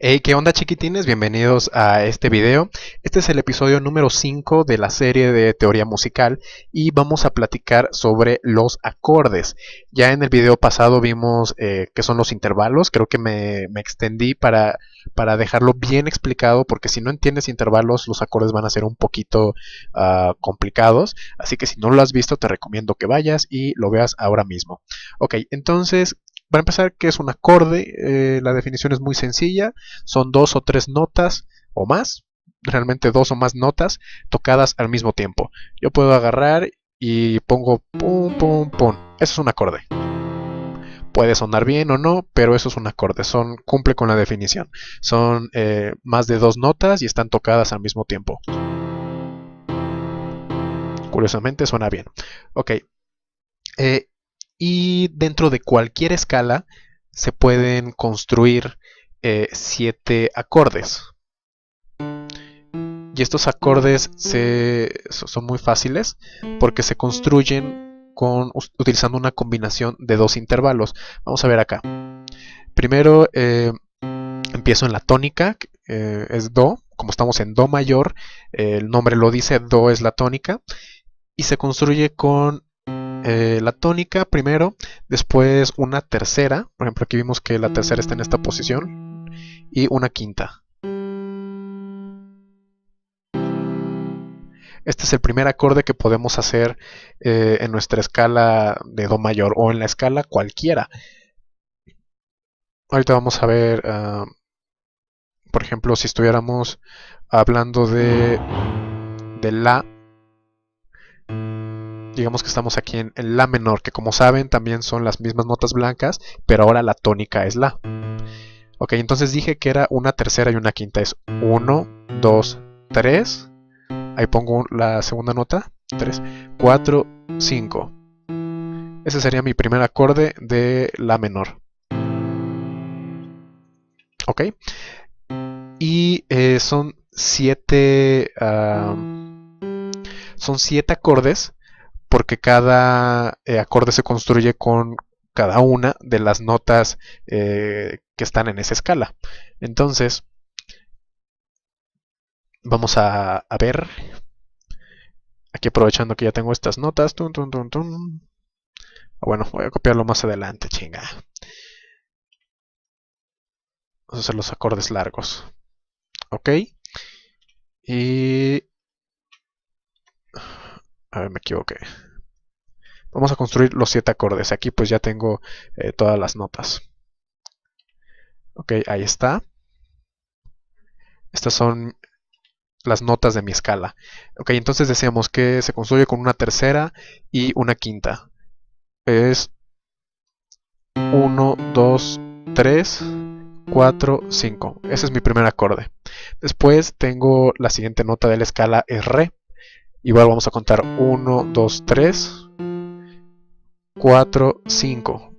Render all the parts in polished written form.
Hey, ¿qué onda chiquitines? Bienvenidos a este video. Este es el episodio número 5 de la serie de teoría musical y vamos a platicar sobre los acordes. Ya en el video pasado vimos qué son los intervalos. Creo que me extendí para dejarlo bien explicado porque si no entiendes intervalos los acordes van a ser un poquito complicados. Así que si no lo has visto te recomiendo que vayas y lo veas ahora mismo. Ok, entonces... Para empezar, ¿qué es un acorde? La definición es muy sencilla. Son dos o tres notas o más, realmente dos o más notas tocadas al mismo tiempo. Yo puedo agarrar y pongo pum, pum, pum. Eso es un acorde. Puede sonar bien o no, pero eso es un acorde. Cumple con la definición. Son más de dos notas y están tocadas al mismo tiempo. Curiosamente suena bien. Ok. Eh, y dentro de cualquier escala se pueden construir 7 acordes. Y estos acordes son muy fáciles porque se construyen utilizando una combinación de dos intervalos. Vamos a ver acá. Primero empiezo en la tónica, es Do. Como estamos en Do mayor, el nombre lo dice, Do es la tónica. Y se construye con la tónica primero, después una tercera. Por ejemplo, aquí vimos que la tercera está en esta posición. Y una quinta. Este es el primer acorde que podemos hacer en nuestra escala de Do mayor o en la escala cualquiera. Ahorita vamos a ver, por ejemplo, si estuviéramos hablando de La, digamos que estamos aquí en La menor, que como saben también son las mismas notas blancas, pero ahora la tónica es La. Ok, entonces dije que era una tercera y una quinta. Es 1, 2, 3. Ahí pongo la segunda nota. 3, 4, 5. Ese sería mi primer acorde de La menor. Ok. Y son siete acordes porque cada acorde se construye con cada una de las notas que están en esa escala. Entonces, vamos a ver. Aquí aprovechando que ya tengo estas notas. Tun, tun, tun, tun. Bueno, voy a copiarlo más adelante, chinga. Vamos a hacer los acordes largos. Ok. Y... A ver, me equivoqué. Vamos a construir los 7 acordes. Aquí pues ya tengo todas las notas. Ok, ahí está. Estas son las notas de mi escala. Ok, entonces decíamos que se construye con una tercera y una quinta. Es 1, 2, 3, 4, 5. Ese es mi primer acorde. Después tengo la siguiente nota de la escala es Re. Igual vamos a contar 1, 2, 3, 4, 5.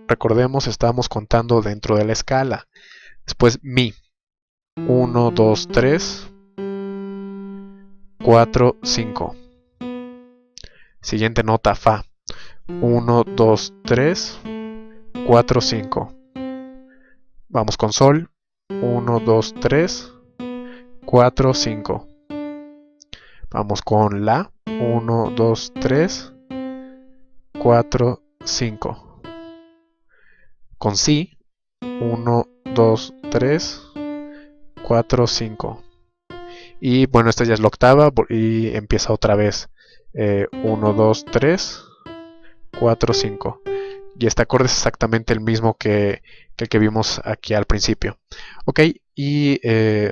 Recordemos, estamos contando dentro de la escala. Después Mi. 1, 2, 3, 4, 5. Siguiente nota Fa. 1, 2, 3, 4, 5. Vamos con Sol. 1, 2, 3, 4, 5. Vamos con La. 1, 2, 3, 4, 5. Con Si. 1, 2, 3, 4, 5. Y bueno, esta ya es la octava y empieza otra vez. 1, 2, 3, 4, 5. Y este acorde es exactamente el mismo que el que vimos aquí al principio. Ok, y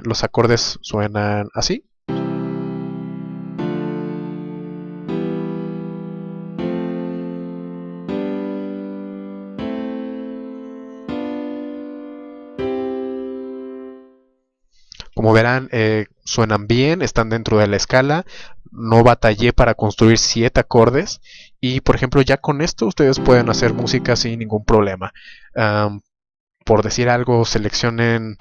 los acordes suenan así. Como verán, suenan bien, están dentro de la escala. No batallé para construir 7 acordes. Y por ejemplo, ya con esto ustedes pueden hacer música sin ningún problema. Por decir algo, seleccionen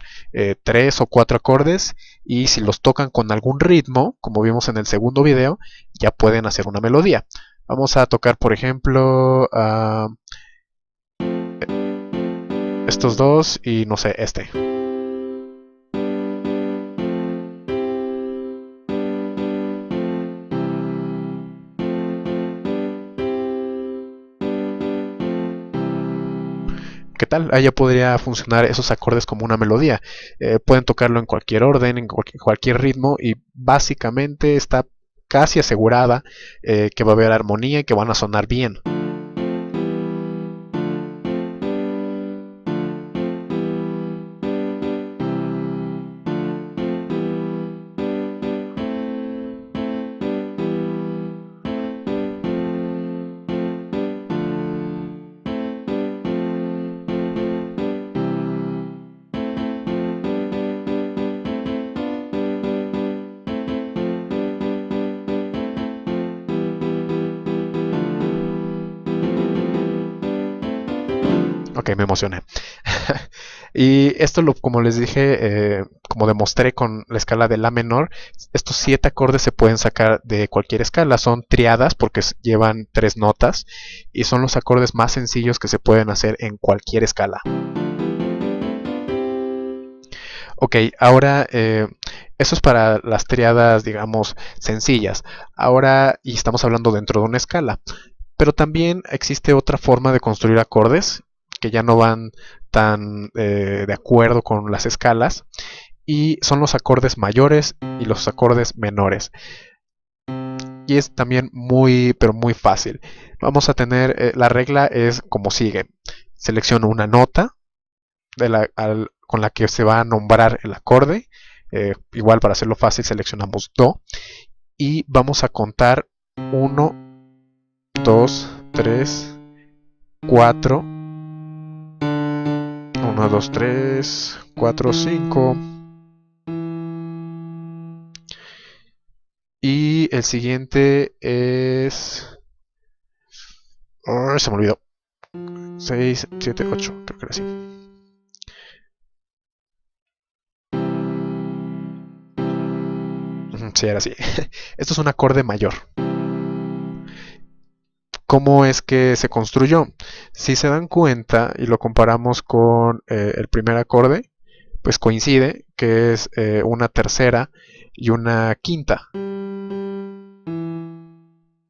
3 o 4 acordes y si los tocan con algún ritmo, como vimos en el segundo video, ya pueden hacer una melodía. Vamos a tocar, por ejemplo, estos dos y no sé, este. ¿qué tal? Ahí ya podría funcionar esos acordes como una melodía. Pueden tocarlo en cualquier orden, en cualquier ritmo y básicamente está casi asegurada que va a haber armonía y que van a sonar bien. Ok, me emocioné. Y esto, como les dije, como demostré con la escala de La menor, estos 7 acordes se pueden sacar de cualquier escala. Son triadas porque llevan 3 notas y son los acordes más sencillos que se pueden hacer en cualquier escala. Ok, ahora eso es para las triadas, digamos, sencillas. Ahora, y estamos hablando dentro de una escala. Pero también existe otra forma de construir acordes que ya no van tan de acuerdo con las escalas y son los acordes mayores y los acordes menores. Y es también muy, pero muy fácil. Vamos a tener, la regla es como sigue. Selecciono una nota con la que se va a nombrar el acorde. Igual para hacerlo fácil seleccionamos Do y vamos a contar 1, 2, 3, 4. 1, 2, 3, 4, 5. Y el siguiente es... Oh, se me olvidó. 6, 7, 8. Creo que era así. Sí, era así. Esto es un acorde mayor. ¿Cómo es que se construyó? Si se dan cuenta y lo comparamos con el primer acorde, pues coincide que es una tercera y una quinta.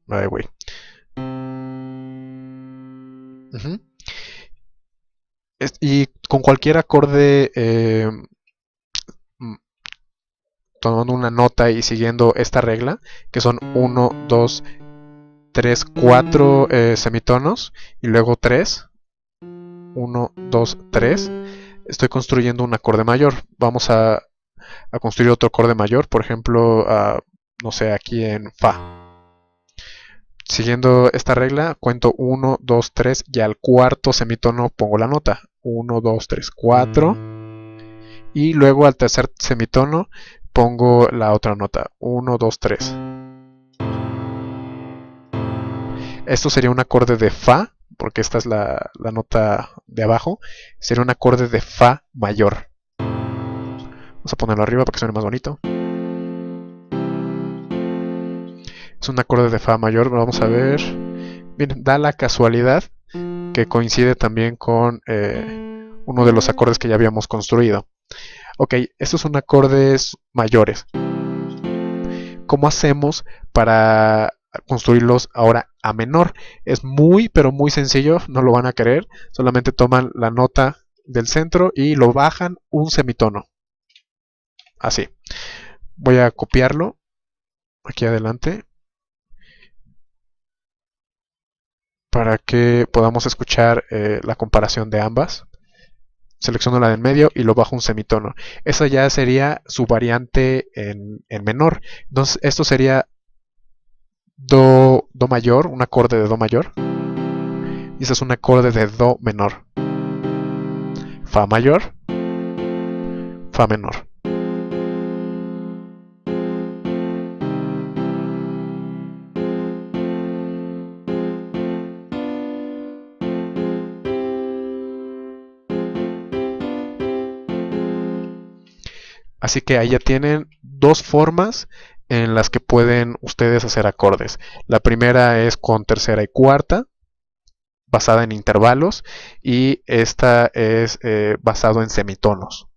Ay, güey. Y con cualquier acorde, tomando una nota y siguiendo esta regla, que son 1, 2, 3, 4 semitonos y luego 3. 1, 2, 3. Estoy construyendo un acorde mayor. Vamos a construir otro acorde mayor, por ejemplo, no sé, aquí en Fa. Siguiendo esta regla, cuento 1, 2, 3 y al cuarto semitono pongo la nota. 1, 2, 3, 4. Y luego al tercer semitono pongo la otra nota. 1, 2, 3. Esto sería un acorde de Fa, porque esta es la nota de abajo. Sería un acorde de Fa mayor. Vamos a ponerlo arriba para que suene más bonito. Es un acorde de Fa mayor, vamos a ver. Bien, da la casualidad que coincide también con uno de los acordes que ya habíamos construido. Ok, estos son acordes mayores. ¿Cómo hacemos para construirlos ahora a menor? Es muy, pero muy sencillo, no lo van a querer. Solamente toman la nota del centro y lo bajan un semitono. Así. Voy a copiarlo aquí adelante para que podamos escuchar la comparación de ambas. Selecciono la del medio y lo bajo un semitono. Esa ya sería su variante en menor. Entonces esto sería Do mayor, un acorde de Do mayor. Y ese es un acorde de Do menor. Fa mayor, Fa menor. Así que ahí ya tienen 2 formas en las que pueden ustedes hacer acordes. La primera es con tercera y cuarta, basada en intervalos, y esta es basado en semitonos.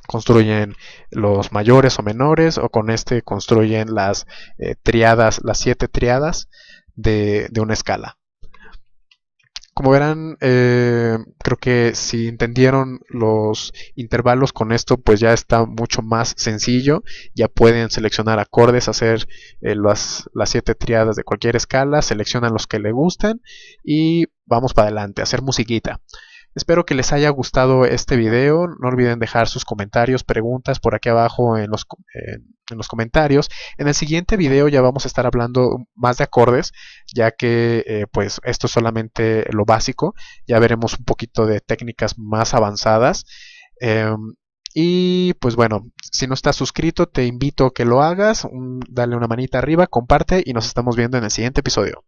Construyen los mayores o menores, o con este construyen las triadas, las 7 triadas de una escala. como verán, creo que si entendieron los intervalos con esto, pues ya está mucho más sencillo. Ya pueden seleccionar acordes, hacer las 7 triadas de cualquier escala, seleccionan los que le gustan y vamos para adelante, a hacer musiquita. Espero que les haya gustado este video. No olviden dejar sus comentarios, preguntas por aquí abajo en los comentarios. En el siguiente video ya vamos a estar hablando más de acordes, ya que pues esto es solamente lo básico. Ya veremos un poquito de técnicas más avanzadas. Eh, y pues bueno, si no estás suscrito, te invito a que lo hagas. Dale una manita arriba, comparte y nos estamos viendo en el siguiente episodio.